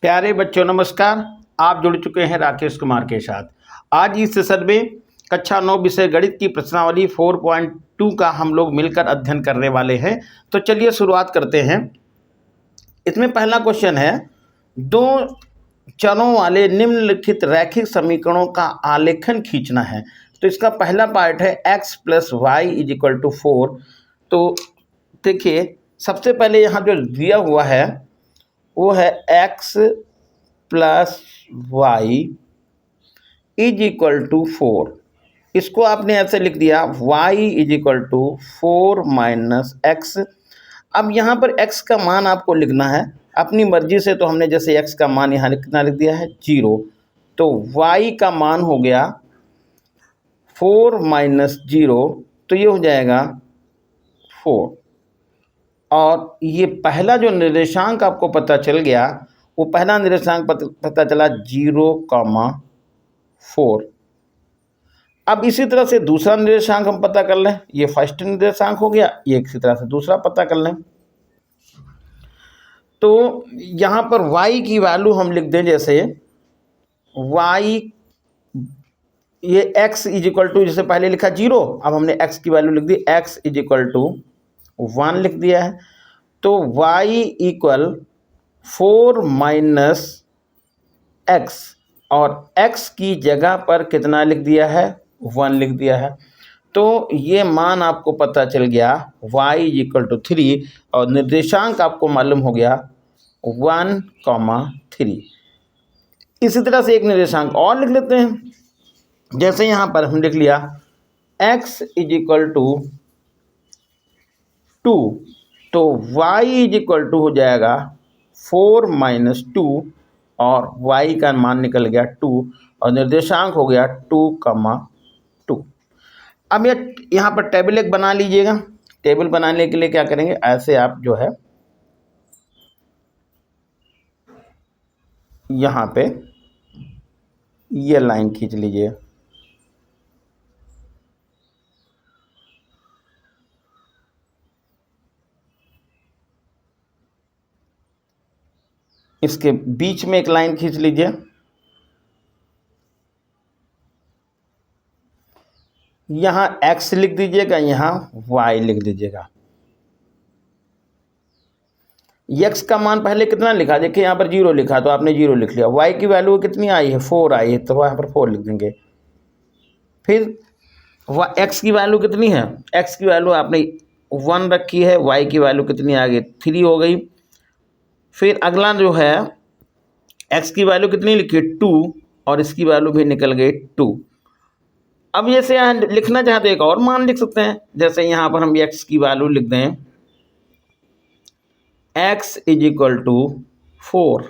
प्यारे बच्चों नमस्कार। आप जुड़ चुके हैं राकेश कुमार के साथ। आज इस सेशन में कक्षा 9 विषय गणित की प्रश्नावली 4.2 का हम लोग मिलकर अध्ययन करने वाले हैं। तो चलिए शुरुआत करते हैं। इसमें पहला क्वेश्चन है, दो चरों वाले निम्नलिखित रैखिक समीकरणों का आलेखन खींचना है। तो इसका पहला पार्ट है x plus y is equal to 4। तो देखिए सबसे पहले यहाँ जो दिया हुआ है वो है x plus y is equal to 4। इसको आपने ऐसे लिख दिया y is equal to 4 minus x. अब यहाँ पर x का मान आपको लिखना है अपनी मर्जी से। तो हमने जैसे x का मान यहाँ कितना लिख दिया है 0, तो y का मान हो गया 4 माइनस 0, तो ये हो जाएगा 4। और ये पहला जो निर्देशांक आपको पता चल गया वो पहला निर्देशांक पता चला 0,4। अब इसी तरह से दूसरा निर्देशांक हम पता कर लें। ये फर्स्ट निर्देशांक हो गया, ये इसी तरह से दूसरा पता कर लें। तो यहाँ पर y की वैल्यू हम लिख दें जैसे y, ये x इज इक्वल टू, जैसे पहले लिखा 0, अब हमने x की वैल्यू लिख दी x इज इक्वल टू 1 लिख दिया है। तो y इक्वल 4 माइनस एक्स, और x की जगह पर कितना लिख दिया है 1 लिख दिया है। तो ये मान आपको पता चल गया y इक्वल टू 3, और निर्देशांक आपको मालूम हो गया 1,3। इसी तरह से एक निर्देशांक और लिख लेते हैं। जैसे यहाँ पर हम लिख लिया x इज इक्वल टू 2, तो y इज इक्वल टू हो जाएगा 4 माइनस 2, और y का मान निकल गया 2, और निर्देशांक हो गया 2,2। अब यहाँ पर टेबल एक बना लीजिएगा। टेबल बनाने के लिए क्या करेंगे, ऐसे आप जो है यहाँ पे ये लाइन खींच लीजिए। इसके बीच में एक लाइन खींच लीजिए। यहाँ x लिख दीजिएगा, यहाँ y लिख दीजिएगा। x का मान पहले कितना लिखा, देखिए यहाँ पर 0 लिखा तो आपने 0 लिख लिया। y की वैल्यू कितनी आई है 4 आई है, तो यहाँ पर 4 लिख देंगे। फिर x की वैल्यू कितनी है, x की वैल्यू आपने 1 रखी है, y की वैल्यू कितनी आ गई 3 हो गई। फिर अगला जो है x की वैल्यू कितनी लिखी 2, और इसकी वैल्यू भी निकल गई 2। अब जैसे यहाँ लिखना चाहते एक और मान लिख सकते हैं। जैसे यहाँ पर हम x की वैल्यू लिख दें x इज इक्वल टू 4,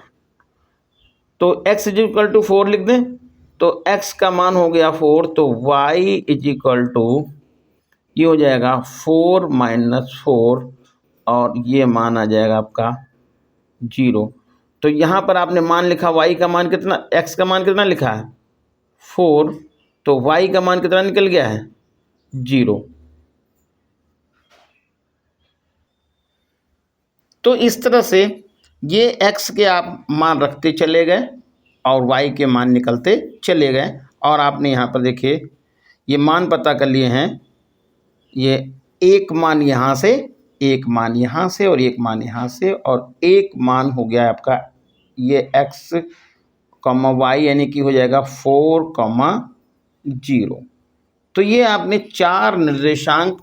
तो x इज इक्वल टू 4 लिख दें, तो x का मान हो गया 4, तो y इज इक्वल टू ये हो जाएगा 4 माइनस 4, और ये मान आ जाएगा आपका 0। तो यहाँ पर आपने मान लिखा y का मान कितना, x का मान कितना लिखा है 4, तो y का मान कितना निकल गया है 0। तो इस तरह से ये x के आप मान रखते चले गए और y के मान निकलते चले गए। और आपने यहाँ पर देखिए ये मान पता कर लिए हैं। ये एक मान यहाँ से, एक मान यहाँ से, और एक मान यहाँ से, और एक मान हो गया आपका ये x, y, यानी कि हो जाएगा 4,0। तो ये आपने 4 निर्देशांक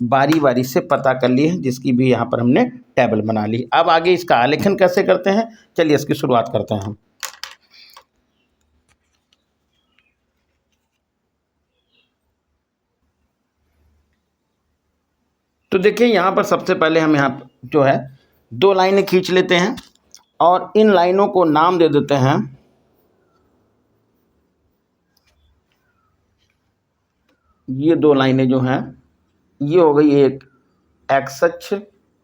बारी बारी से पता कर लिए हैं, जिसकी भी यहाँ पर हमने टेबल बना ली। अब आगे इसका आलेखन कैसे करते हैं, चलिए इसकी शुरुआत करते हैं हम। तो देखिए यहाँ पर सबसे पहले हम यहाँ जो है 2 लाइनें खींच लेते हैं, और इन लाइनों को नाम दे देते हैं ये 2 लाइनें जो हैं ये हो गई एक x अक्ष,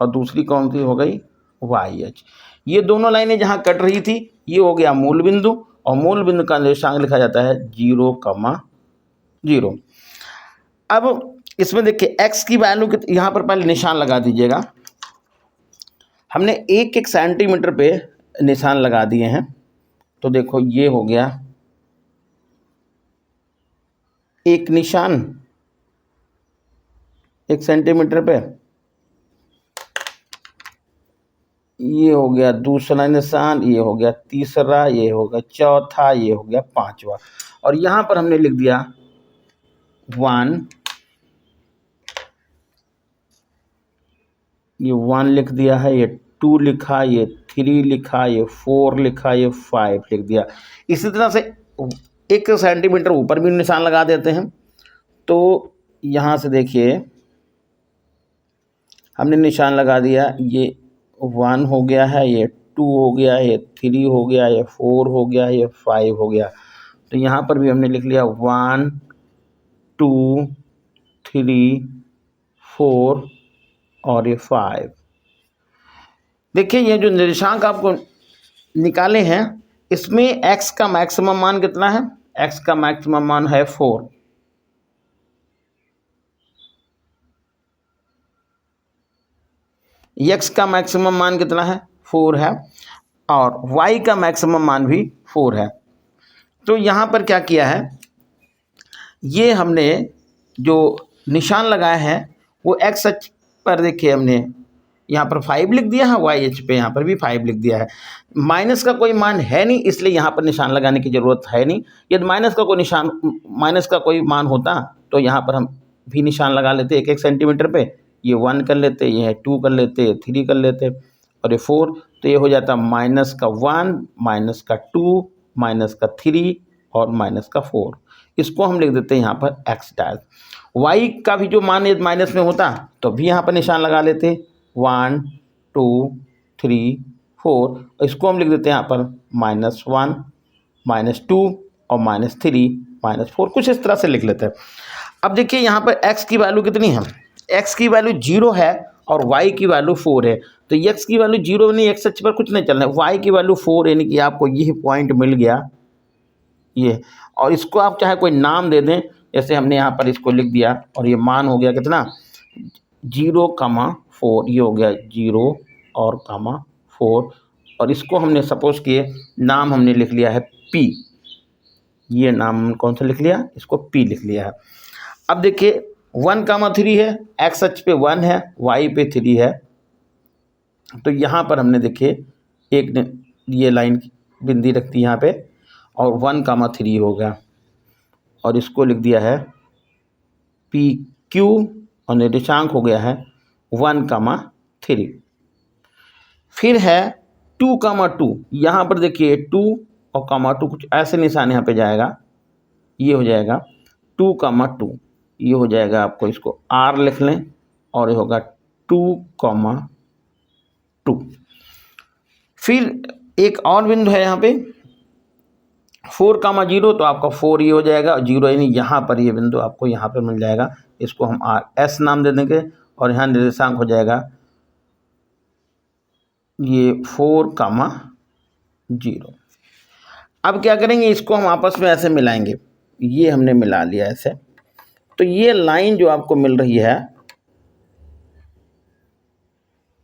और दूसरी कौन सी हो गई y अक्ष। ये दोनों लाइनें जहाँ कट रही थी ये हो गया मूल बिंदु, और मूल बिंदु का निर्देशांक लिखा जाता है 0,0। अब इसमें देखिए x की वैल्यू यहाँ पर पहले निशान लगा दीजिएगा। हमने 1 सेंटीमीटर पे निशान लगा दिए हैं। तो देखो ये हो गया एक निशान 1 सेंटीमीटर पे, ये हो गया दूसरा निशान, ये हो गया तीसरा, ये हो गया चौथा, ये हो गया पांचवा। और यहाँ पर हमने लिख दिया 1, ये 1 लिख दिया है, ये 2 लिखा, ये 3 लिखा, ये 4 लिखा, ये 5 लिख दिया। इसी तरह से 1 सेंटीमीटर ऊपर भी निशान लगा देते हैं। तो यहाँ से देखिए हमने निशान लगा दिया, ये 1 हो गया है, ये 2 हो गया, ये 3 हो गया, ये 4 हो गया, ये 5 हो गया। तो यहाँ पर भी हमने लिख लिया 1 2 3 4 और ये 5। देखिए ये जो निर्देशांक आपको निकाले हैं, इसमें x का मैक्सिमम मान कितना है? x का मैक्सिमम मान है 4। x का मैक्सिमम मान कितना है? 4 है। और y का मैक्सिमम मान भी 4 है। तो यहाँ पर क्या किया है, ये हमने जो निशान लगाए हैं वो x अक्ष पर देखिए हमने यहाँ पर 5 लिख दिया है, y अक्ष पे यहाँ पर भी 5 लिख दिया है। माइनस का कोई मान है नहीं, इसलिए यहाँ पर निशान लगाने की ज़रूरत है नहीं। यदि माइनस का कोई मान होता तो यहाँ पर हम भी निशान लगा लेते 1 सेंटीमीटर पे। ये 1 कर लेते, ये 2 कर लेते, 3 कर लेते और ये 4। तो ये हो जाता -1, -2, -3 और -4। इसको हम लिख देते हैं यहाँ पर x डैश। y का भी जो मान यदि माइनस में होता तो भी यहाँ पर निशान लगा लेते 1 2 3 4। इसको हम लिख देते हैं यहाँ पर -1 -2 और -3 -4, कुछ इस तरह से लिख लेते हैं। अब देखिए यहाँ पर x की वैल्यू कितनी है? x की वैल्यू 0 है और y की वैल्यू 4 है। तो x की वैल्यू 0 नहीं, x अक्ष पर कुछ नहीं चलना है, y की वैल्यू 4, यानी कि आपको ये पॉइंट मिल गया ये। और इसको आप चाहे कोई नाम दे दें, जैसे हमने यहाँ पर इसको लिख दिया और ये मान हो गया कितना 0,4, ये हो गया 0 और 4। और इसको हमने सपोज किए नाम हमने लिख लिया है P। ये नाम कौन सा लिख लिया? इसको P लिख लिया है। अब देखिए 1,3 है, x अक्ष पे 1 है, y पे 3 है। तो यहाँ पर हमने देखिए एक ये लाइन बिंदी रखती यहाँ पे और 1,3 हो गया और इसको लिख दिया है PQ और निर्देशांक हो गया है 1,3। फिर है 2,2, यहाँ पर देखिए 2 और 2 कुछ ऐसे निशान यहाँ पे जाएगा, ये हो जाएगा 2,2, ये हो जाएगा, आपको इसको R लिख लें और ये होगा 2,2। फिर एक और बिंदु है यहाँ पे 4,0, तो आपका 4 ये हो जाएगा, 0 यानी यहाँ पर ये बिंदु आपको यहाँ पर मिल जाएगा। इसको हम S नाम दे देंगे और यहाँ निर्देशांक हो जाएगा ये 4,0। अब क्या करेंगे, इसको हम आपस में ऐसे मिलाएंगे, ये हमने मिला लिया ऐसे। तो ये लाइन जो आपको मिल रही है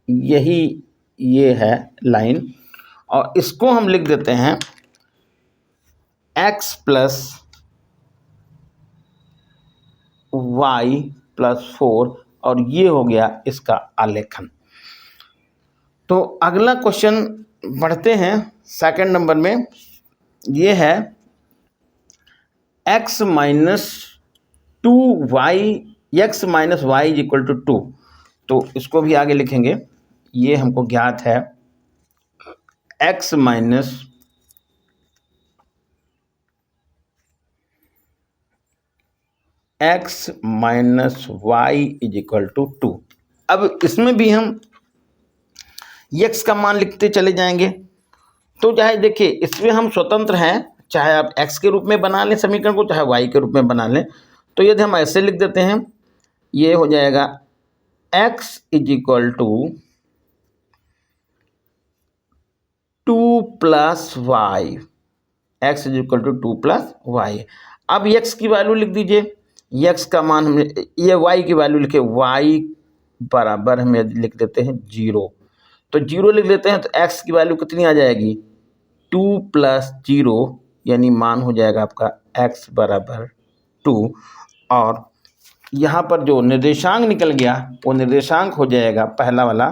यही ये है लाइन, और इसको हम लिख देते हैं x + y + 4 और ये हो गया इसका आलेखन। तो अगला क्वेश्चन बढ़ते हैं सेकंड नंबर में। ये है x - 2y x - y = 2। तो इसको भी आगे लिखेंगे, ये हमको ज्ञात है x - y = 2। अब इसमें भी हम x का मान लिखते चले जाएंगे। तो चाहे देखिए इसमें हम स्वतंत्र हैं, चाहे आप x के रूप में बना लें समीकरण को, चाहे y के रूप में बना लें। तो यदि हम ऐसे लिख देते हैं, ये हो जाएगा x = 2 + y, x = 2 + y। अब x की वैल्यू लिख दीजिए, x का मान हमने ये y की वैल्यू लिखे, y बराबर हमें लिख देते हैं 0। तो 0 लिख लेते हैं, तो x की वैल्यू कितनी आ जाएगी 2 + 0, यानी मान हो जाएगा आपका x बराबर 2। और यहाँ पर जो निर्देशांक निकल गया वो निर्देशांक हो जाएगा पहला वाला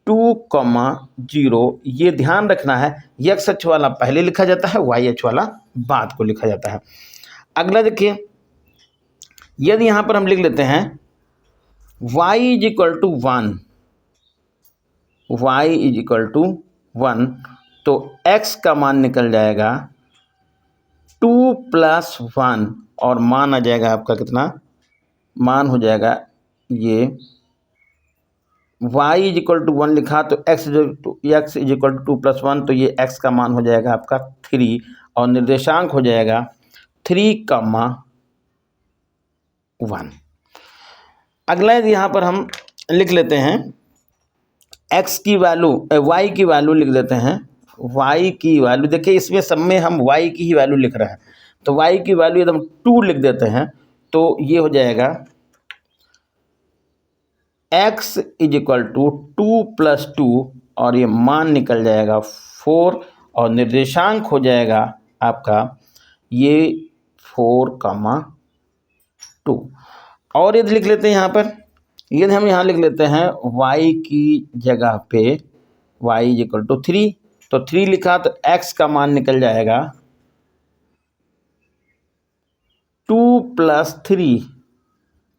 2,0। ये ध्यान रखना है, x अक्ष वाला पहले लिखा जाता है, y अक्ष वाला बाद को लिखा जाता है। अगला देखिए, यदि यहाँ पर हम लिख लेते हैं y = 1, y = 1, तो x का मान निकल जाएगा 2 + 1 और मान आ जाएगा आपका कितना, मान हो जाएगा ये y = 1 लिखा तो x = 2 + 1, तो ये x का मान हो जाएगा आपका 3 और निर्देशांक हो जाएगा 3,1। अगला यहाँ पर हम लिख लेते हैं x की वैल्यू, y की वैल्यू लिख देते हैं, y की वैल्यू देखिए इसमें सब में हम y की ही वैल्यू लिख रहे हैं, तो y की वैल्यू एकदम 2 लिख देते हैं, तो ये हो जाएगा x = 2 + 2 और ये मान निकल जाएगा 4 और निर्देशांक हो जाएगा आपका ये 4,2। और यदि लिख लेते हैं यहाँ पर, यदि हम यहाँ लिख लेते हैं y की जगह पे y = 3, तो 3 लिखा तो x का मान निकल जाएगा 2 + 3,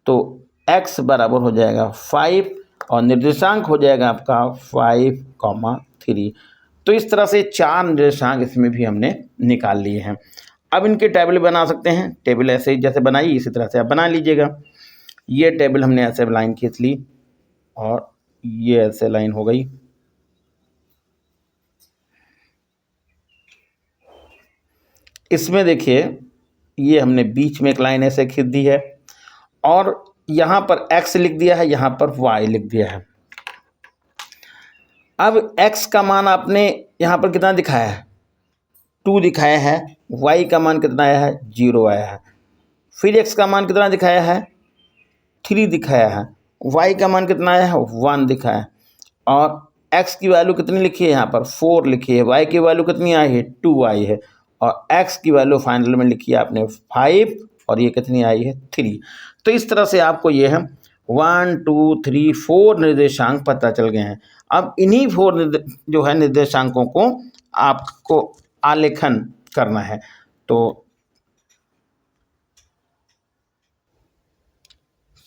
तो x बराबर हो जाएगा 5 और निर्देशांक हो जाएगा आपका 5,3। तो इस तरह से 4 निर्देशांक इसमें भी हमने निकाल लिए हैं। अब इनके टेबल बना सकते हैं, टेबल ऐसे ही जैसे बनाई इसी तरह से आप बना लीजिएगा। ये टेबल हमने ऐसे लाइन खींच ली और ये ऐसे लाइन हो गई। इसमें देखिए ये हमने बीच में एक लाइन ऐसे खींच दी है और यहाँ पर x लिख दिया है, यहाँ पर y लिख दिया है। अब x का मान आपने यहाँ पर कितना दिखाया है 2 दिखाया है, y का मान कितना आया है 0 आया है, फिर x का मान कितना दिखाया है 3 दिखाया है, y का मान कितना आया है 1 दिखाया है और x की वैल्यू कितनी लिखी है यहाँ पर 4 लिखी है, y की वैल्यू कितनी आई है 2 आई है और x की वैल्यू फाइनल में लिखी है आपने 5 और ये कितनी आई है 3। तो इस तरह से आपको ये है 1 2 3 4 निर्देशांक पता चल गए हैं। अब इन्हीं 4 जो है निर्देशांकों को आपको आलेखन करना है। तो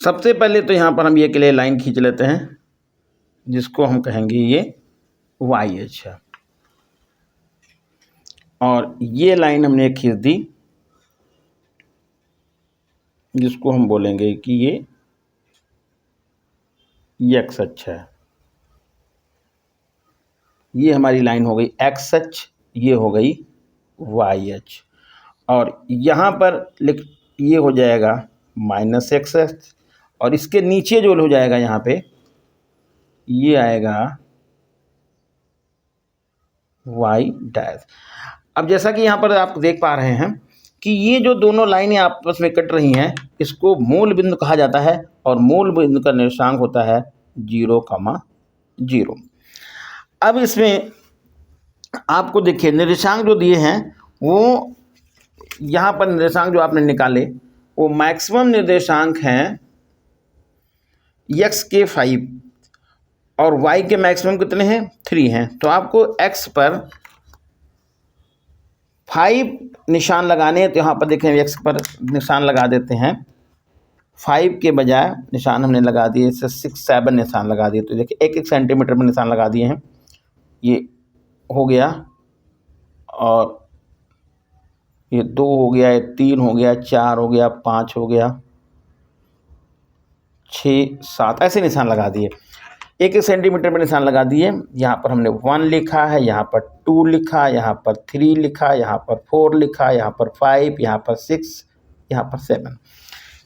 सबसे पहले तो यहाँ पर हम ये के लिए लाइन खींच लेते हैं जिसको हम कहेंगे ये y अक्ष है और ये लाइन हमने खींच दी जिसको हम बोलेंगे कि ये x अक्ष है। ये हमारी लाइन हो गई x अक्ष, ये हो गई y अक्ष और यहाँ पर ये हो जाएगा -x अक्ष और इसके नीचे जो हो जाएगा यहाँ पे ये आएगा y डैश। अब जैसा कि यहाँ पर आप देख पा रहे हैं कि ये जो दोनों लाइनें आपस में कट रही हैं इसको मूल बिंदु कहा जाता है और मूल बिंदु का निर्देशांक होता है 0,0। अब इसमें आपको देखिए निर्देशांक जो दिए हैं वो यहाँ पर निर्देशांक जो आपने निकाले वो मैक्सिमम निर्देशांक हैं x के 5 और y के मैक्सिमम कितने हैं 3 हैं। तो आपको x पर 5 निशान लगाने हैं, तो यहाँ पर देखें x पर निशान लगा देते हैं, 5 के बजाय निशान हमने लगा दिए, इससे 6 7 निशान लगा दिए। तो देखिए 1 1 सेंटीमीटर में निशान लगा दिए हैं, ये हो गया और ये 2 हो गया, ये 3 हो गया, 4 हो गया, 5 हो गया, 6 7 ऐसे निशान लगा दिए, 1 1 सेंटीमीटर में निशान लगा दिए। यहाँ पर हमने 1 लिखा है, यहाँ पर 2 लिखा, यहाँ पर 3 लिखा, यहाँ पर 4 लिखा, यहाँ पर 5, यहाँ पर 6, यहाँ पर 7।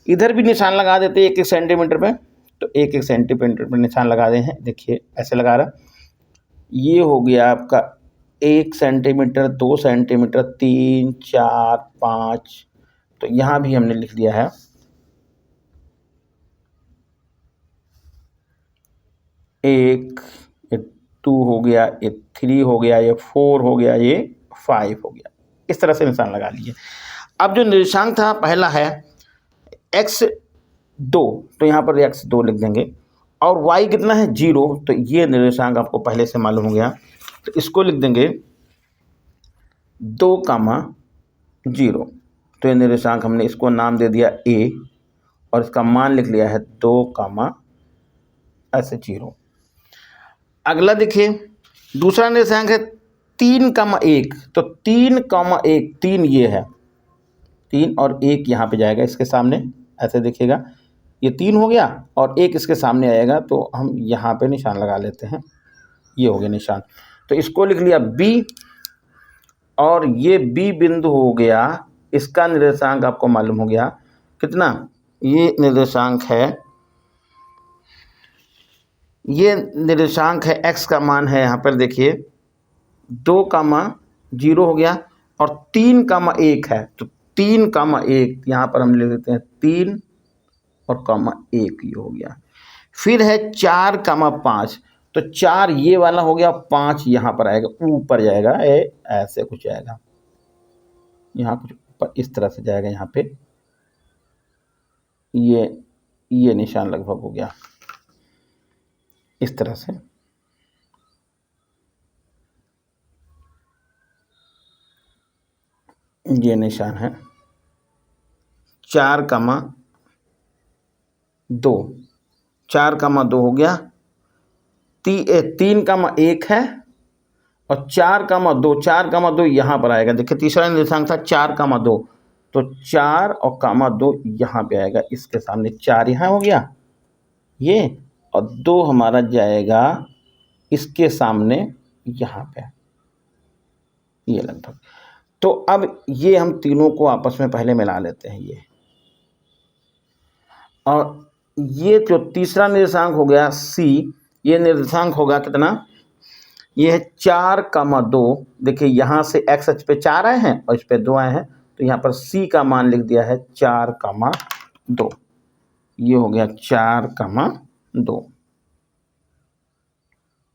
इधर भी निशान लगा देते 1 1 सेंटीमीटर में, तो 1 1 सेंटीमीटर में निशान लगा दे हैं। देखिए ऐसे लगा रहा, ये हो गया आपका 1 सेंटीमीटर, 2 सेंटीमीटर, 3 4 5। तो यहाँ भी हमने लिख दिया है 1 2 हो गया, ये 3 हो गया, ये 4 हो गया, ये 5 हो गया। इस तरह से निशान लगा लीजिए। अब जो निर्देशांक था पहला है x2, तो यहाँ पर x2 लिख देंगे, और y कितना है 0, तो ये निर्देशांक आपको पहले से मालूम हो गया, तो इसको लिख देंगे 2,0। तो ये निर्देशांक हमने इसको नाम दे दिया a, और इसका मान लिख लिया है 2,0। अगला देखिए, दूसरा निर्देशांक है 3,1, तो 3,1, 3 ये है, 3 और 1 यहाँ पे जाएगा इसके सामने, ऐसे देखिएगा, ये 3 हो गया और 1 इसके सामने आएगा, तो हम यहाँ पे निशान लगा लेते हैं, ये हो गया निशान। तो इसको लिख लिया b, और ये b बिंदु हो गया, इसका निर्देशांक आपको मालूम हो गया कितना, ये निर्देशांक है x का मान है यहाँ पर देखिए 2,0 हो गया, और 3,1 है, तो 3,1 यहाँ पर हम ले लेते हैं 3 और 1 ये हो गया। फिर है 4,5, तो 4 ये वाला हो गया, 5 यहाँ पर आएगा, ऊपर जाएगा, ऐसे कुछ आएगा, यहाँ कुछ ऊपर इस तरह से जाएगा, यहाँ पे ये निशान लगभग हो गया इस तरह से। ये निशान है 4,2, 4,2 हो गया, 3,1 है, और 4,2, 4,2 यहाँ पर आएगा। देखिए तीसरा निर्देशांक था 4,2, तो 4 और 2 यहाँ पे आएगा, इसके सामने 4 यहाँ हो गया ये, और 2 हमारा जाएगा इसके सामने यहाँ पे, ये लगभग। तो अब ये हम तीनों को आपस में पहले मिला लेते हैं, ये और ये जो तीसरा निर्देशांक हो गया c, ये निर्देशांक होगा कितना, ये है 4,2। देखिए यहाँ से x अक्ष पे 4 आए हैं और इस पे 2 आए हैं, तो यहाँ पर c का मान लिख दिया है 4,2, ये हो गया 4,2,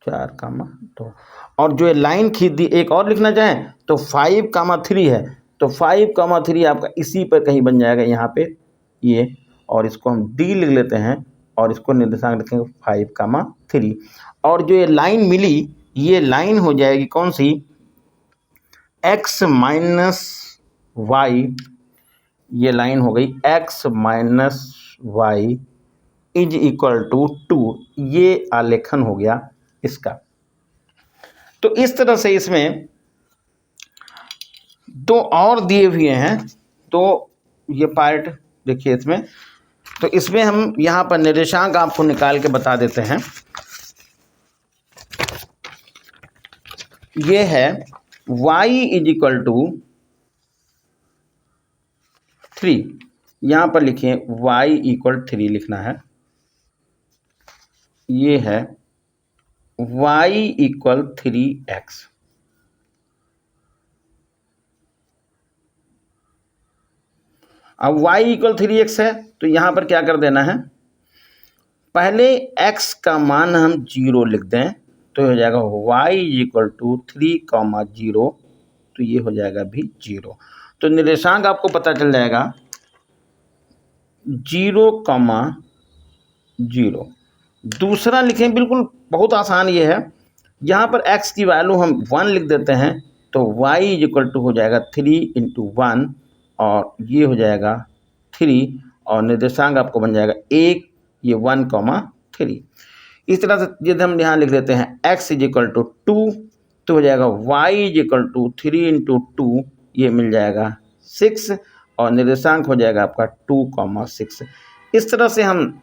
4,2। और जो ये लाइन खींच दी, एक और लिखना चाहें तो 5,3 है, तो 5,3 आपका इसी पर कहीं बन जाएगा यहाँ पे ये, और इसको हम d लिख लेते हैं, और इसको निर्देशांक लिखेंगे 5,3। और जो ये लाइन मिली, ये लाइन हो जाएगी कौन सी, x माइनस वाई, ये लाइन हो गई x minus y is equal to 2, ये आलेखन हो गया इसका। तो इस तरह से इसमें 2 और दिए हुए हैं, तो ये पार्ट देखिए इसमें, तो इसमें हम यहाँ पर निर्देशांक आपको निकाल के बता देते हैं। ये है y इज इक्वल टू 3, यहाँ पर लिखिए y इक्वल 3 लिखना है, ये है y इक्वल 3x। अब y इक्वल 3x है, तो यहाँ पर क्या कर देना है, पहले x का मान हम 0 लिख दें, तो हो जाएगा y इक्वल टू 3,0, तो ये हो जाएगा भी 0। तो निर्देशांक आपको पता चल जाएगा 0,0। दूसरा लिखें, बिल्कुल बहुत आसान ये है, यहाँ पर x की वैल्यू हम 1 लिख देते हैं, तो y इक्वल टू हो जाएगा 3 × 1, और ये हो जाएगा 3, और निर्देशांक आपको बन जाएगा 1, ये 1,3। इस तरह से यदि हम यहाँ लिख देते हैं x इज इक्वल टू 2, तो हो जाएगा y इज इक्वल टू 3 × 2, ये मिल जाएगा 6, और निर्देशांक हो जाएगा आपका 2,6। इस तरह से हम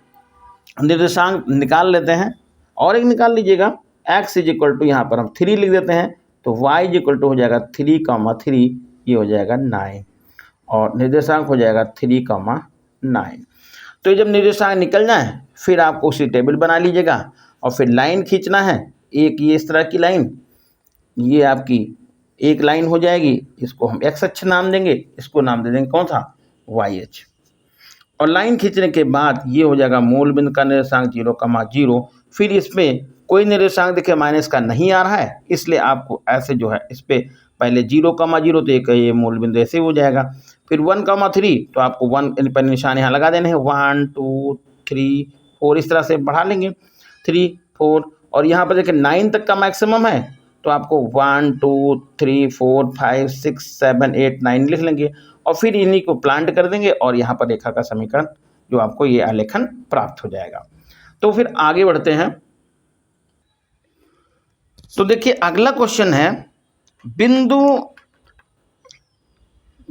निर्देशांक निकाल लेते हैं। और एक निकाल लीजिएगा, x इज इक्वल टू यहाँ पर हम 3 लिख देते हैं, तो y इज इक्वल टू हो जाएगा 3,3, ये हो जाएगा 9, और निर्देशांक हो जाएगा 3,9। तो जब निर्देशांक निकल जाए, फिर आपको उसी टेबल बना लीजिएगा, और फिर लाइन खींचना है, एक ये इस तरह की लाइन, ये आपकी एक लाइन हो जाएगी, इसको हम x अक्ष नाम देंगे, इसको नाम दे देंगे कौन सा, y अक्ष। और लाइन खींचने के बाद ये हो जाएगा मूल बिंदु का निर्देशांक 0,0, फिर इसमें कोई निर्देशांक देखिए माइनस का नहीं आ रहा है, इसलिए आपको ऐसे जो है इस पे पहले 0,0 तो एक ये मूल बिंदु ऐसे ही हो जाएगा। फिर 1,3 तो आपको 1 पर निशान यहाँ लगा देने हैं, 1 2 3 4 इस तरह से बढ़ा लेंगे 3 4 और यहाँ पर देखिए 9 तक का मैक्सिमम है तो आपको 1 2 3 4 5 6 7 8 9 लिख लेंगे और फिर इन्हीं को प्लांट कर देंगे और यहाँ पर रेखा का समीकरण जो आपको ये आलेखन प्राप्त हो जाएगा। तो फिर आगे बढ़ते हैं। तो देखिए अगला क्वेश्चन है, बिंदु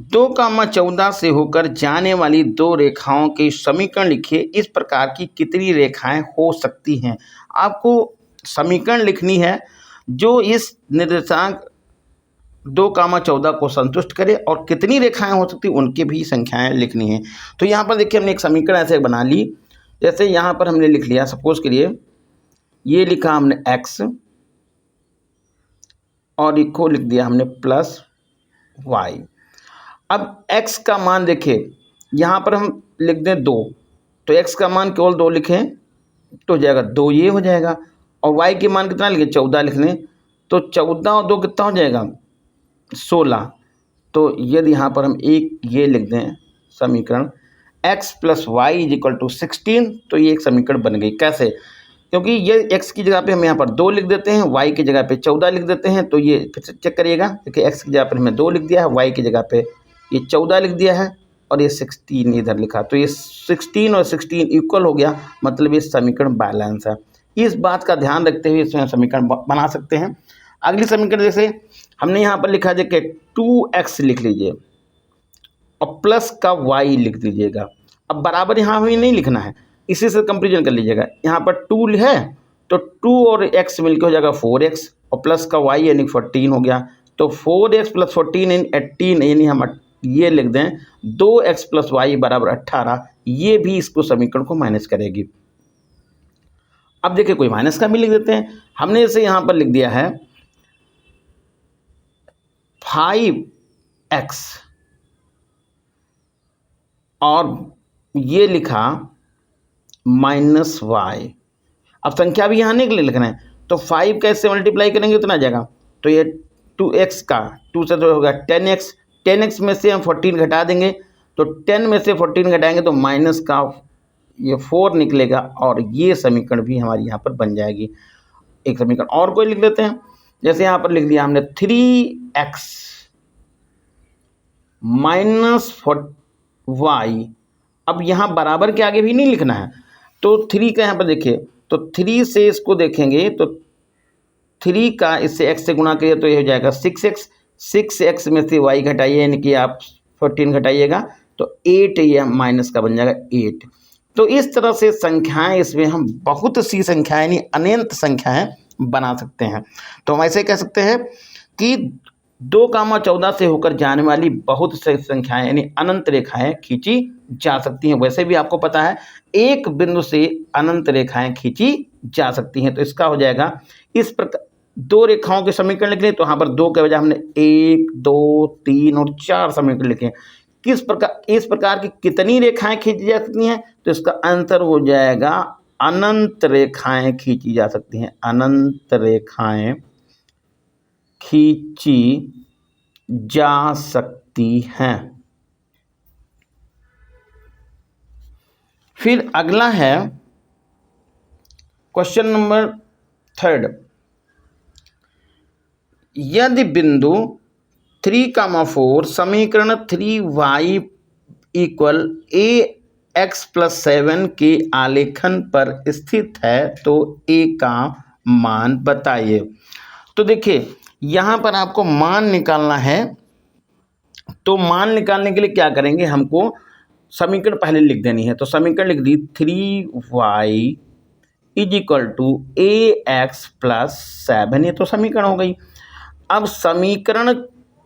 2,14 से होकर जाने वाली दो रेखाओं के समीकरण लिखिए, इस प्रकार की कितनी रेखाएं हो सकती हैं। आपको समीकरण लिखनी है जो इस निर्देशांक 2,14 को संतुष्ट करे और कितनी रेखाएं हो सकती उनकी भी संख्याएं लिखनी है। तो यहाँ पर देखिए हमने एक समीकरण ऐसे बना ली, जैसे यहाँ पर हमने लिख लिया सपोज के लिए ये लिखा हमने x और इसको लिख दिया हमने प्लस y। अब x का मान देखिए यहाँ पर हम लिख दें 2 तो x का मान केवल 2 लिखें तो हो जाएगा 2 ये हो जाएगा और y के मान कितना लिखें 14 लिख लें तो 14 और 2 कितना हो जाएगा 16। तो यदि यहाँ पर हम एक ये लिख दें समीकरण x plus y is equal to 16 तो ये एक समीकरण बन गई। कैसे? क्योंकि ये x की जगह पे हम यहाँ पर 2 लिख देते हैं, y की जगह पे 14 लिख देते हैं। तो ये फिर से चेक करिएगा, देखिए x की जगह पर हमने 2 लिख दिया है, y की जगह पे ये 14 लिख दिया है और ये 16 इधर लिखा। तो ये 16 और 16 इक्वल हो गया, मतलब ये समीकरण बैलेंस है। इस बात का ध्यान रखते हुए इसमें समीकरण बना सकते हैं। अगली समीकरण जैसे हमने यहाँ पर लिखा है कि 2x लिख लीजिए और प्लस का y लिख दीजिएगा। अब बराबर यहाँ हमें नहीं लिखना है, इसी से कंपेरिजन कर लीजिएगा। यहाँ पर 2 है तो 2 और x मिलकर हो जाएगा 4x और प्लस का y यानी 14 हो गया। तो 4x प्लस 14 यानी 18 यानी हम ये लिख दें 2x प्लस वाई बराबर 18। ये भी इसको समीकरण को माइनस करेगी। अब देखिए कोई माइनस का भी लिख देते हैं। हमने इसे यहाँ पर लिख दिया है 5x और ये लिखा माइनस y। अब संख्या भी यहाँ नहीं लिखना है तो 5 कैसे मल्टीप्लाई करेंगे उतना आ जाएगा। तो ये 2x का 2 से तो होगा 10x, 10x में से हम 14 घटा देंगे तो 10 में से 14 घटाएंगे तो माइनस का ये 4 निकलेगा और ये समीकरण भी हमारी यहाँ पर बन जाएगी। एक समीकरण और कोई लिख लेते हैं, जैसे यहाँ पर लिख दिया हमने 3x माइनस y। अब यहाँ बराबर के आगे भी नहीं लिखना है तो 3 का यहाँ पर देखिए तो 3 से इसको देखेंगे तो 3 का इससे x से गुणा करिए तो ये हो जाएगा 6x। 6x में से y घटाइए यानी कि आप 14 घटाइएगा तो 8 ये माइनस का बन जाएगा 8। तो इस तरह से संख्याएं इसमें हम बहुत सी संख्याएं यानी अनंत संख्याएं बना सकते हैं। तो हम ऐसे कह सकते हैं कि 2,14 से होकर जाने वाली बहुत सी संख्याएं यानी अनंत रेखाएं खींची जा सकती हैं। वैसे भी आपको पता है एक बिंदु से अनंत रेखाएं खींची जा सकती हैं। तो इसका हो जाएगा इस प्रकार, दो रेखाओं के समीकरण लिख लें तो यहाँ पर 2 के बजाय हमने 1 2 3 और 4 समीकरण लिखे। किस प्रकार, इस प्रकार की कितनी रेखाएं खींची जा सकती हैं तो इसका आंसर हो जाएगा अनंत रेखाएं खींची जा सकती हैं। अनंत रेखाएं खींची जा सकती हैं। फिर अगला है क्वेश्चन नंबर 3। यदि बिंदु 3,4 समीकरण 3y इक्वल ax प्लस 7 के आलेखन पर स्थित है तो a का मान बताइए। तो देखिए यहाँ पर आपको मान निकालना है, तो मान निकालने के लिए क्या करेंगे, हमको समीकरण पहले लिख देनी है। तो समीकरण लिख दी 3y is equal to ax plus 7, ये तो समीकरण हो गई। अब समीकरण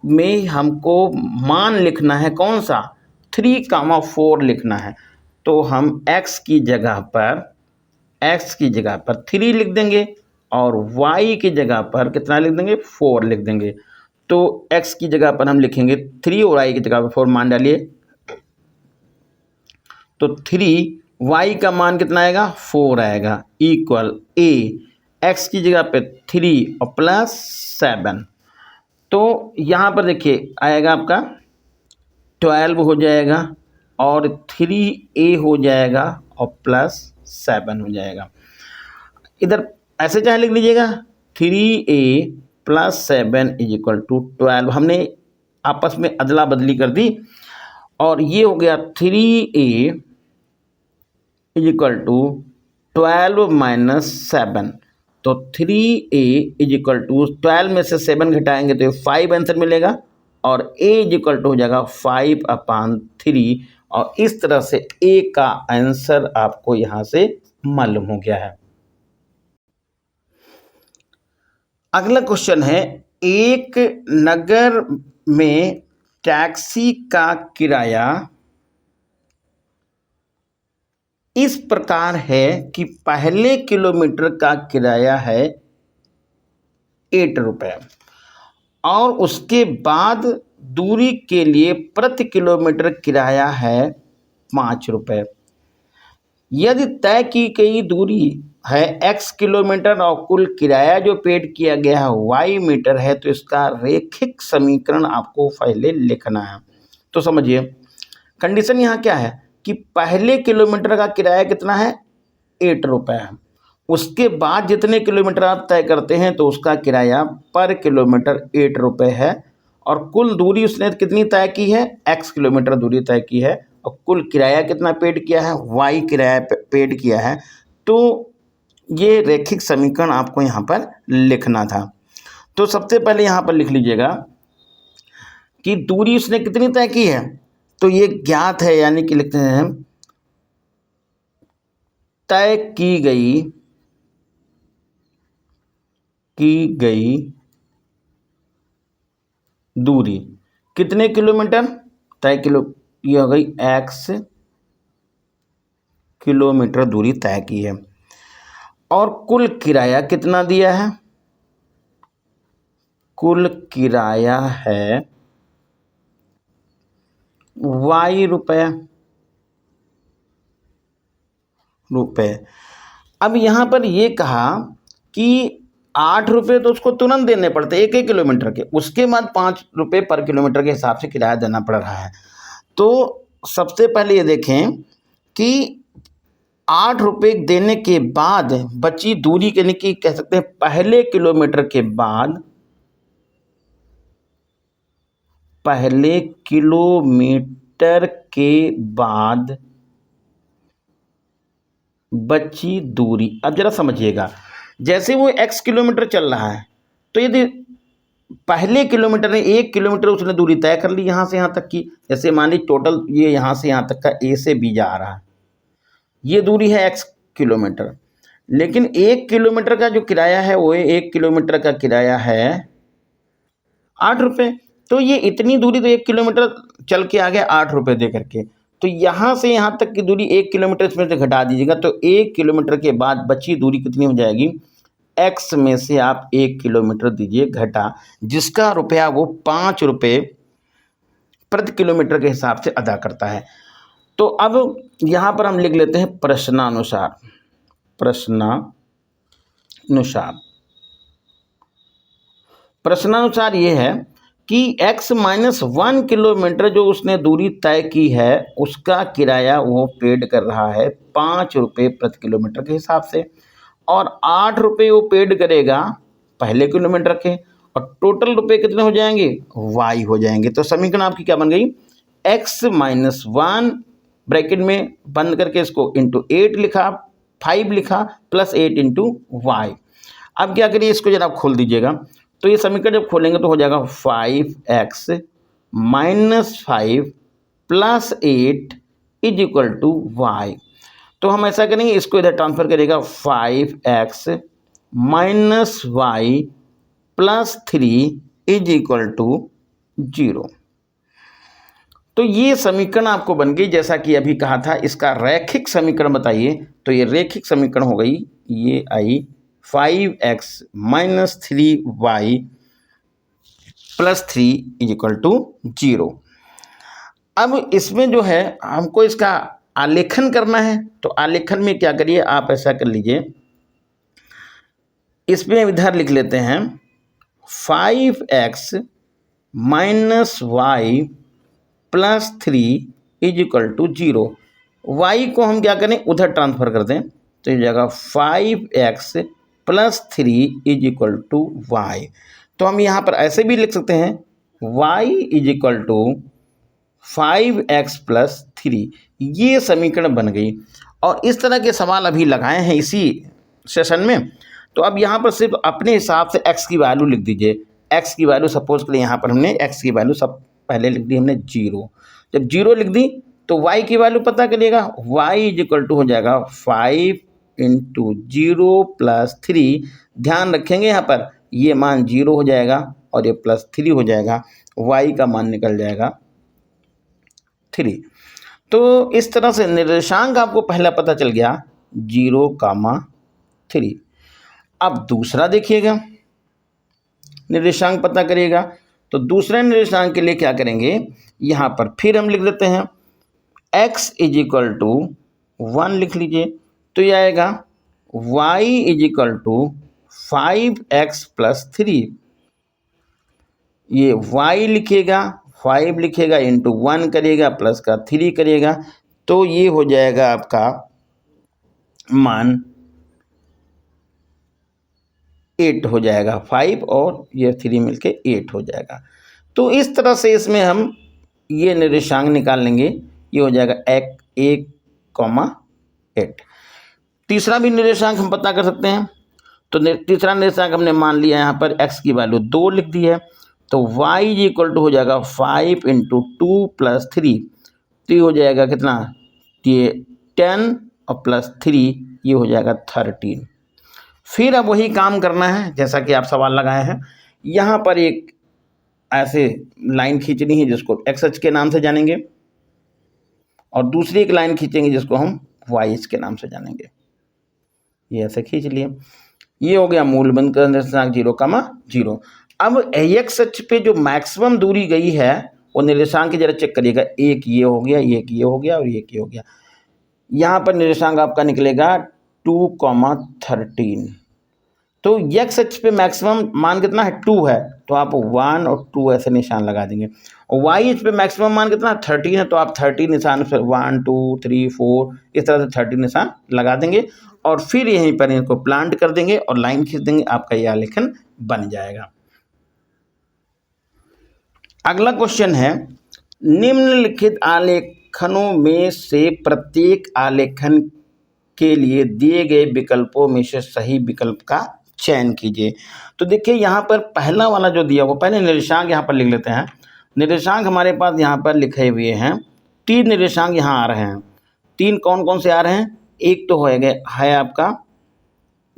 में हमको मान लिखना है कौन सा, 3,4 लिखना है। तो हम x की जगह पर 3 लिख देंगे और y की जगह पर कितना लिख देंगे 4 लिख देंगे। तो x की जगह पर हम लिखेंगे 3 और y की जगह पर 4 मान डालिए तो 3 y का मान कितना आएगा 4 आएगा इक्वल a। x की जगह पे 3 और प्लस 7, तो यहाँ पर देखिए आएगा आपका 12 हो जाएगा और 3a हो जाएगा और प्लस 7 हो जाएगा। इधर ऐसे चाहे लिख लीजिएगा 3a plus 7 is equal to 12। हमने आपस में अदला बदली कर दी और ये हो गया 3a is equal to 12 minus 7। तो 3a इज इक्वल टू 12 में से 7 घटाएंगे तो 5 आंसर मिलेगा और a इज इक्वल टू हो जाएगा 5/3। और इस तरह से a का आंसर आपको यहाँ से मालूम हो गया है। अगला क्वेश्चन है, एक नगर में टैक्सी का किराया इस प्रकार है कि पहले किलोमीटर का किराया है 8 रुपये और उसके बाद दूरी के लिए प्रति किलोमीटर किराया है 5 रुपये। यदि तय की गई दूरी है x किलोमीटर और कुल किराया जो पेड किया गया है y मीटर है, तो इसका रेखिक समीकरण आपको पहले लिखना है। तो समझिए कंडीशन यहाँ क्या है कि पहले किलोमीटर का किराया कितना है 8 रुपये है, उसके बाद जितने किलोमीटर आप तय करते हैं तो उसका किराया पर किलोमीटर 8 रुपये है और कुल दूरी उसने कितनी तय की है x किलोमीटर दूरी तय की है और कुल किराया कितना पेड किया है y किराया पेड किया है। तो ये रेखिक समीकरण आपको यहाँ पर लिखना था। तो सबसे पहले यहाँ पर लिख लीजिएगा कि दूरी उसने कितनी तय की है, तो ये ज्ञात है यानी कि लिखते हैं तय की गई दूरी कितने किलोमीटर तय ये हो गई x किलोमीटर दूरी तय की है और कुल किराया कितना दिया है, कुल किराया है y रुपये। अब यहाँ पर ये कहा कि 8 रुपये तो उसको तुरंत देने पड़ते एक किलोमीटर के, उसके बाद 5 रुपये पर किलोमीटर के हिसाब से किराया देना पड़ रहा है। तो सबसे पहले ये देखें कि 8 रुपये देने के बाद बची दूरी यानी कि कह सकते हैं पहले किलोमीटर के बाद बची दूरी। अब जरा समझिएगा, जैसे वो x किलोमीटर चल रहा है तो यदि पहले किलोमीटर में 1 किलोमीटर उसने दूरी तय कर ली यहाँ से यहाँ तक की, जैसे मान ली टोटल ये यहाँ से यहाँ तक का a से b जा रहा है, ये दूरी है x किलोमीटर, लेकिन 1 किलोमीटर का जो किराया है वो 1 किलोमीटर का किराया है 8 रुपये। तो ये इतनी दूरी तो 1 किलोमीटर चल के आ गया 8 रुपये दे करके, तो यहाँ से यहाँ तक की दूरी 1 किलोमीटर इसमें से घटा दीजिएगा तो 1 किलोमीटर के बाद बची दूरी कितनी हो जाएगी, x में से आप 1 किलोमीटर दीजिए घटा, जिसका रुपया वो 5 रुपये प्रति किलोमीटर के हिसाब से अदा करता है। तो अब यहाँ पर हम लिख लेते हैं प्रश्नानुसार ये है कि x-1 किलोमीटर जो उसने दूरी तय की है उसका किराया वो पेड कर रहा है 5 रुपये प्रति किलोमीटर के हिसाब से और 8 रुपये वो पेड करेगा पहले किलोमीटर के और टोटल रुपये कितने हो जाएंगे y हो जाएंगे। तो समीकरण आपकी क्या बन गई, x-1 ब्रैकेट में बंद करके इसको इंटू 8 लिखा, 5 लिखा प्लस 8 इंटू वाई। अब क्या करिए, इसको जरा आप खोल दीजिएगा तो ये समीकरण जब खोलेंगे तो हो जाएगा 5x minus 5 plus 8 is equal to y. तो हम ऐसा करेंगे, इसको इधर ट्रांसफर करेगा 5x minus y plus 3 is equal to 0। तो ये समीकरण आपको बन गई, जैसा कि अभी कहा था इसका रैखिक समीकरण बताइए। तो ये रैखिक समीकरण हो गई, ये आई 5x minus 3y plus 3 is equal to 0। अब इसमें जो है हमको इसका आलेखन करना है, तो आलेखन में क्या करिए आप ऐसा कर लीजिए इसमें इधर लिख लेते हैं 5x minus y plus 3 is equal to 0। Y को हम क्या करें, उधर ट्रांसफर कर दें, तो ये जाएगा 5x plus 3 is equal to y. तो हम यहाँ पर ऐसे भी लिख सकते हैं y is equal to 5x plus 3। ये समीकरण बन गई। और इस तरह के सवाल अभी लगाए हैं इसी सेशन में। तो अब यहाँ पर सिर्फ अपने हिसाब से x की वैल्यू लिख दीजिए। x की वैल्यू सपोज करें यहाँ पर हमने x की वैल्यू सब पहले लिख दी हमने 0। जब 0 लिख दी तो y की वैल्यू पता करिएगा, y इज इक्वल टू हो जाएगा 5 इंटू 0 प्लस 3। ध्यान रखेंगे यहाँ पर ये मान 0 हो जाएगा और ये प्लस 3 हो जाएगा, y का मान निकल जाएगा 3। तो इस तरह से निर्देशांक आपको पहला पता चल गया 0,3। अब दूसरा देखिएगा, निर्देशांक पता करिएगा। तो दूसरे निर्देशांक के लिए क्या करेंगे, यहाँ पर फिर हम लिख लेते हैं x इज इक्वल टू 1 लिख लीजिए। तो ये आएगा y is equal to 5x plus 3। ये y लिखिएगा, 5 लिखिएगा, इंटू 1 करिएगा, प्लस का 3 करिएगा, तो ये हो जाएगा आपका मान 8 हो जाएगा। 5 और ये 3 मिलके 8 हो जाएगा। तो इस तरह से इसमें हम ये निर्देशांक निकाल लेंगे। ये हो जाएगा 1,8। तीसरा भी निर्देशांक हम पता कर सकते हैं। तो तीसरा निर्देशांक हमने मान लिया यहाँ पर x की वैल्यू 2 लिख दी है। तो y इज इक्वल टू हो जाएगा 5 इंटू 2 प्लस 3। तो ये हो जाएगा कितना, ये 10 और प्लस 3 ये हो जाएगा 13। फिर अब वही काम करना है जैसा कि आप सवाल लगाए हैं। यहाँ पर एक ऐसे लाइन खींचनी है जिसको एक्स अक्ष के नाम से जानेंगे, और दूसरी एक लाइन खींचेंगे जिसको हम वाई अक्ष के नाम से जानेंगे। ये ऐसे खींच लिए। ये हो गया मूल बिंदु का निर्देशांक 0,0। अब एक्स अक्ष पे जो मैक्सिमम दूरी गई है वो निर्देशांक की जरा चेक करिएगा। एक ये हो गया, एक ये हो गया और एक ये हो गया। यहाँ पर निर्देशांक आपका निकलेगा 2,13। तो एक्स अक्ष पे मैक्सिमम मान कितना है, 2 है, तो आप 1 और 2 ऐसे निशान लगा देंगे। और वाई अक्ष पे मैक्सिमम मान कितना 13 है, तो आप 13 निशान से 1 2 3 4 इस तरह से 13 निशान लगा देंगे। और फिर यहीं पर इनको प्लांट कर देंगे और लाइन खींच देंगे, आपका यह आलेखन बन जाएगा। अगला क्वेश्चन है, निम्नलिखित आलेखनों में से प्रत्येक आलेखन के लिए दिए गए विकल्पों में से सही विकल्प का चयन कीजिए। तो देखिए यहाँ पर पहला वाला जो दिया वो पहले निर्देशांक यहाँ पर लिख लेते हैं। निर्देशांक हमारे पास यहाँ पर लिखे हुए हैं, 3 निर्देशांक यहाँ आ रहे हैं। 3 कौन कौन से आ रहे हैं, एक तो है आपका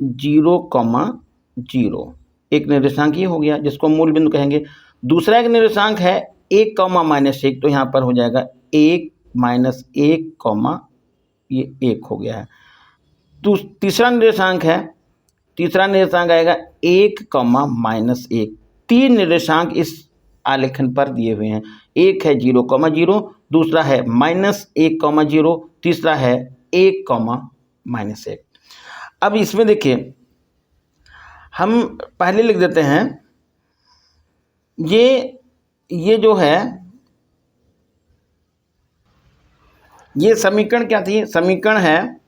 0,0, एक निर्देशांक ये हो गया जिसको मूल बिंदु कहेंगे। दूसरा एक निर्देशांक है 1,-1, तो यहाँ पर हो जाएगा 1 - 1, ये 1 हो गया है। तीसरा निर्देशांक आएगा 1,-1। 3 निर्देशांक इस आलेखन पर दिए हुए हैं। एक है 0,0, दूसरा है -1,0, तीसरा है 1,-1। अब इसमें देखिए हम पहले लिख देते हैं, ये जो है ये समीकरण क्या थी, समीकरण है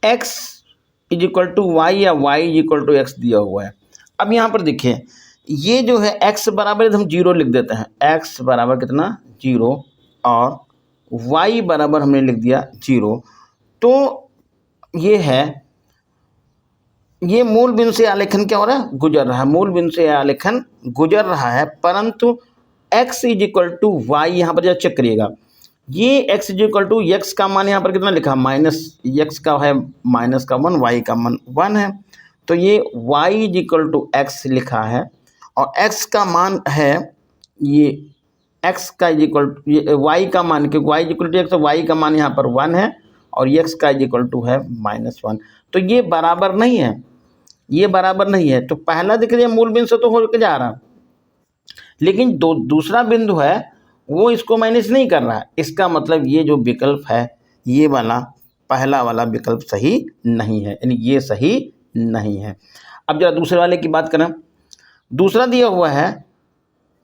x is equal to y या y is equal to x दिया हुआ है। अब यहाँ पर देखिए ये जो है x बराबर हम 0 लिख देते हैं, x बराबर कितना 0 और y बराबर हमने लिख दिया 0। तो ये है, ये मूल बिंदु से आलेखन क्या हो रहा है, गुजर रहा है। मूल बिंदु से आलेखन गुजर रहा है, परंतु x is equal to y यहाँ पर जरा चेक करिएगा। ये x is equal to x का मान यहाँ पर कितना लिखा, -x का है -1, y का मान 1 है। तो ये y is equal to x लिखा है और x का मान है ये x का इज इक्वल टू y का मान, क्योंकि y is equal to x, तो y का मान यहाँ पर 1 है और x का इज इक्वल टू है -1। तो ये बराबर नहीं है, ये बराबर नहीं है। तो पहला दिख रहा है मूल बिंदु से तो हो के जा रहा, लेकिन दूसरा बिंदु है वो इसको मैनेज नहीं कर रहा है। इसका मतलब ये जो विकल्प है ये वाला पहला वाला विकल्प सही नहीं है, यानी ये सही नहीं है। अब जरा दूसरे वाले की बात करें। दूसरा दिया हुआ है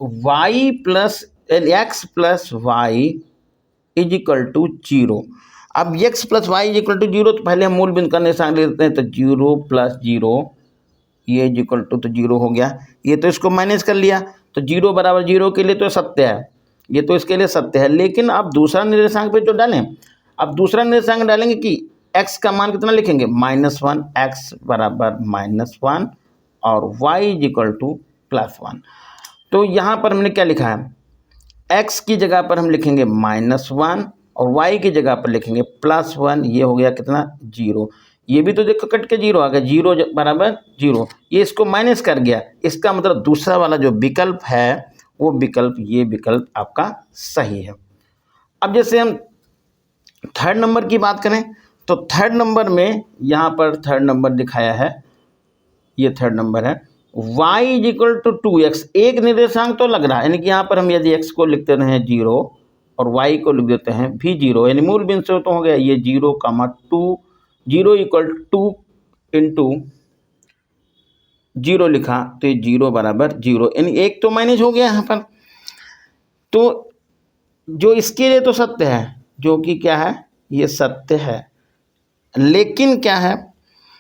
y plus x plus y is equal to 0। अब x plus y is equal to 0, तो पहले हम मूल बिंदु का निशान लेते हैं, तो 0 प्लस 0 ये इज इक्वल टू, तो 0 हो गया। ये तो इसको माइनस कर लिया, तो 0 बराबर 0 के लिए तो सत्य है, ये तो इसके लिए सत्य है। लेकिन अब दूसरा निर्देशांक पे जो डालें, अब दूसरा निर्देशांक डालेंगे कि x का मान कितना लिखेंगे, -1, x बराबर -1 और y इज इक्वल टू +1। तो यहाँ पर हमने क्या लिखा है, x की जगह पर हम लिखेंगे -1 और y की जगह पर लिखेंगे +1। ये हो गया कितना, 0। ये भी तो देखो कट के 0 आ गया, 0 बराबर 0, ये इसको माइनस कर गया। इसका मतलब दूसरा वाला जो विकल्प है वो विकल्प, ये विकल्प आपका सही है। अब जैसे हम थर्ड नंबर की बात करें, तो थर्ड नंबर में यहाँ पर थर्ड नंबर दिखाया है, ये थर्ड नंबर है y is equal to 2x। एक निर्देशांक तो लग रहा है, यानी कि यहाँ पर हम यदि x को लिखते हैं 0 और y को लिख देते हैं भी 0, यानी मूल बिंदु से तो हो गया ये 0, 2, 0 इक्वल 2 इंटू 0 लिखा, तो ये 0 बराबर 0, यानी एक तो माइनस हो गया यहाँ पर। तो जो इसके लिए तो सत्य है, जो कि क्या है, ये सत्य है। लेकिन क्या है,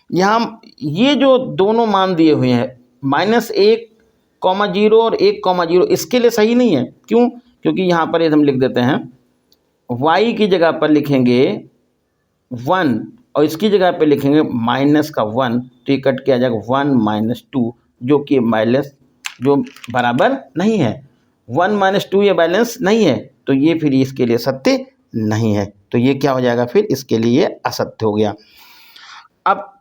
यहाँ ये जो दोनों मान दिए हुए हैं -1,0 और 1,0, इसके लिए सही नहीं है। क्यों? क्योंकि यहाँ पर ये हम लिख देते हैं y की जगह पर लिखेंगे 1 और इसकी जगह पे लिखेंगे -1, तो ये कट के आ जाएगा 1 - 2, जो कि माइनस जो बराबर नहीं है। 1 - 2 ये बैलेंस नहीं है, तो ये फिर इसके लिए सत्य नहीं है, तो ये क्या हो जाएगा, फिर इसके लिए असत्य हो गया। अब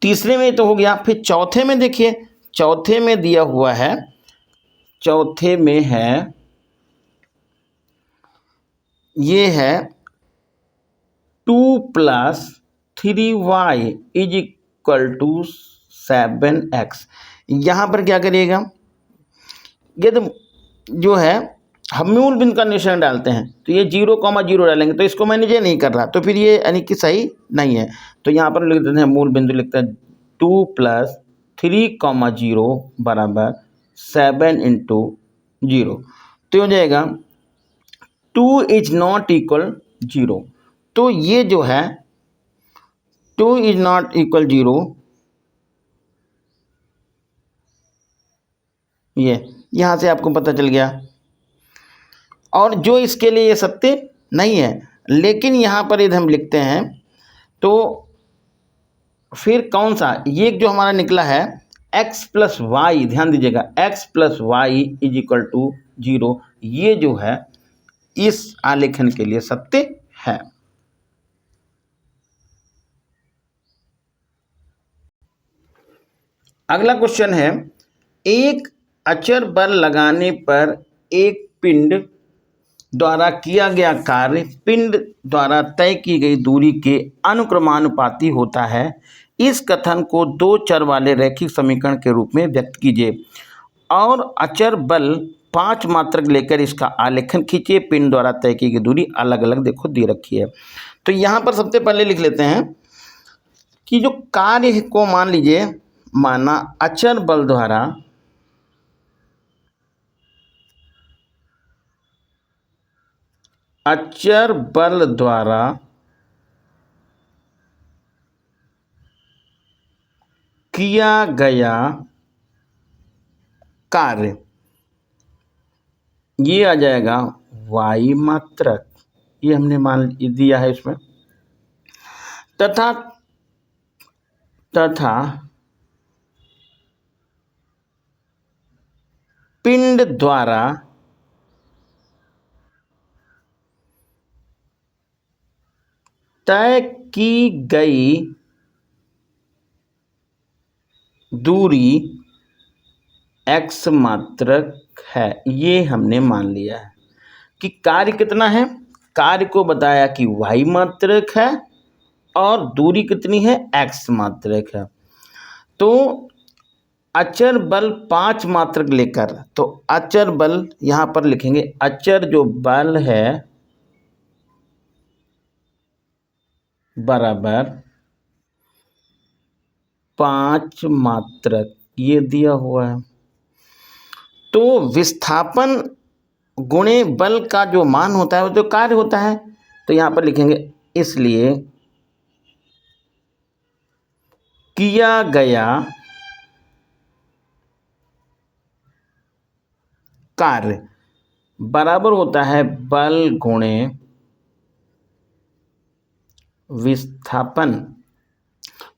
तीसरे में तो हो गया, फिर चौथे में देखिए, चौथे में दिया हुआ है, चौथे में है, ये है 2 + 3y is equal to 7x। यहाँ पर क्या करिएगा, ये तो जो है हम मूल बिंदु का निशान डालते हैं, तो ये 0,0 डालेंगे, तो इसको मैंने ये नहीं कर रहा, तो फिर ये यानी कि सही नहीं है। तो यहाँ पर लिख देते हैं, मूल बिंदु लिखते हैं 2 + 3,0 बराबर 7 × 0, तो हो जाएगा 2 इज नॉट इक्वल 0। तो ये जो है 2 इज नॉट इक्वल 0, ये यहाँ से आपको पता चल गया। और जो इसके लिए ये सत्य नहीं है, लेकिन यहाँ पर यदि हम लिखते हैं तो फिर कौन सा, ये जो हमारा निकला है x + y, ध्यान दीजिएगा x + y is equal to 0, ये जो है इस आलेखन के लिए सत्य है। अगला क्वेश्चन है, एक अचर बल लगाने पर एक पिंड द्वारा किया गया कार्य पिंड द्वारा तय की गई दूरी के अनुक्रमानुपाती होता है। इस कथन को दो चर वाले रैखिक समीकरण के रूप में व्यक्त कीजिए और अचर बल 5 मात्रक लेकर इसका आलेखन खींचिए। पिंड द्वारा तय की गई दूरी अलग अलग देखो दे रखी है। तो यहाँ पर सबसे पहले लिख लेते हैं कि जो कार्य को मान लीजिए, माना अचर बल द्वारा किया गया कार्य, ये आ जाएगा y मात्रक, ये हमने मान दिया है इसमें, तथा पिंड द्वारा तय की गई दूरी x मात्रक है। ये हमने मान लिया है कि कार्य कितना है, कार्य को बताया कि y मात्रक है और दूरी कितनी है, x मात्रक है। तो अचर बल 5 मात्रक लेकर, तो अचर बल यहाँ पर लिखेंगे, अचर जो बल है बराबर 5 मात्रक ये दिया हुआ है। तो विस्थापन गुणे बल का जो मान होता है वो जो कार्य होता है, तो यहाँ पर लिखेंगे इसलिए किया गया कार्य बराबर होता है बल गुणे विस्थापन।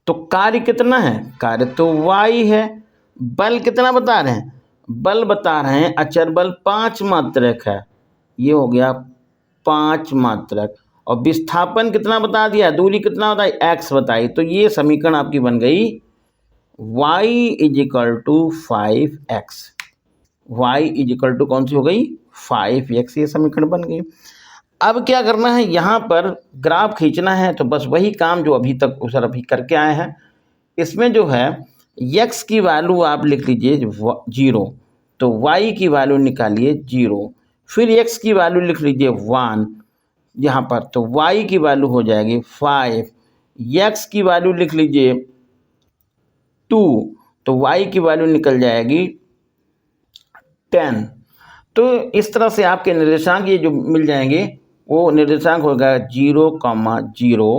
तो कार्य कितना है? कार्य तो y है। बल कितना बता रहे हैं? बल बता रहे हैं अचर बल 5 मात्रक है, ये हो गया 5 मात्रक। और विस्थापन कितना बता दिया? दूरी कितना बताई? x बताई। तो ये समीकरण आपकी बन गई y = 5x। y = कौन सी हो गई? 5x। ये समीकरण बन गई। अब क्या करना है? यहाँ पर ग्राफ खींचना है, तो बस वही काम जो अभी तक सर अभी करके आए हैं। इसमें जो है x की वैल्यू आप लिख लीजिए 0, तो y की वैल्यू निकालिए 0, फिर x की वैल्यू लिख लीजिए 1 यहाँ पर, तो y की वैल्यू हो जाएगी 5, x की वैल्यू लिख लीजिए 2, तो y की वैल्यू निकल जाएगी 10। तो इस तरह से आपके निर्देशांक ये जो मिल जाएंगे, वो निर्देशांक होगा 0, 0,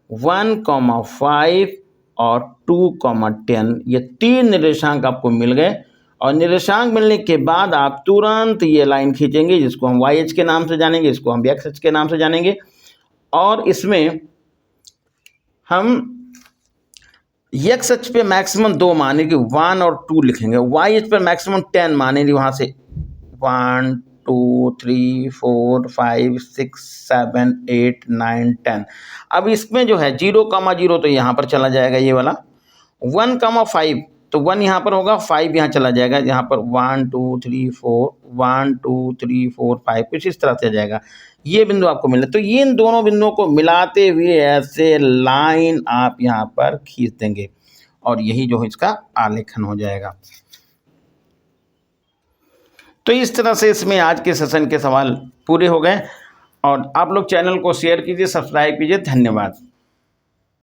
1, 5 और 2, 10। ये 3 निर्देशांक आपको मिल गए। और निर्देशांक मिलने के बाद आप तुरंत ये लाइन खींचेंगे, जिसको हम YH के नाम से जानेंगे, इसको हम XH के नाम से जानेंगे। और इसमें हम XH पे मैक्सिमम 2 माने कि 1 और 2 लिखेंगे, YH पर मैक्सिमम 10 माने, वहाँ से 1, 2, 3, 4, 5, 6, 7, 8, 9, 10। अब इसमें जो है 0, 0 तो यहाँ पर चला जाएगा ये वाला, 1, 5 तो 1 यहाँ पर होगा, 5 यहाँ चला जाएगा, यहाँ पर 1, 2, 3, 4, 1, 2, 3, 4, 5 कुछ इस तरह से जाएगा। ये बिंदु आपको मिले, तो ये इन दोनों बिंदुओं को मिलाते हुए ऐसे लाइन आप यहाँ पर खींच देंगे, और यही जो है इसका आलेखन हो जाएगा। तो इस तरह से इसमें आज के सेशन के सवाल पूरे हो गए। और आप लोग चैनल को शेयर कीजिए, सब्सक्राइब कीजिए। धन्यवाद।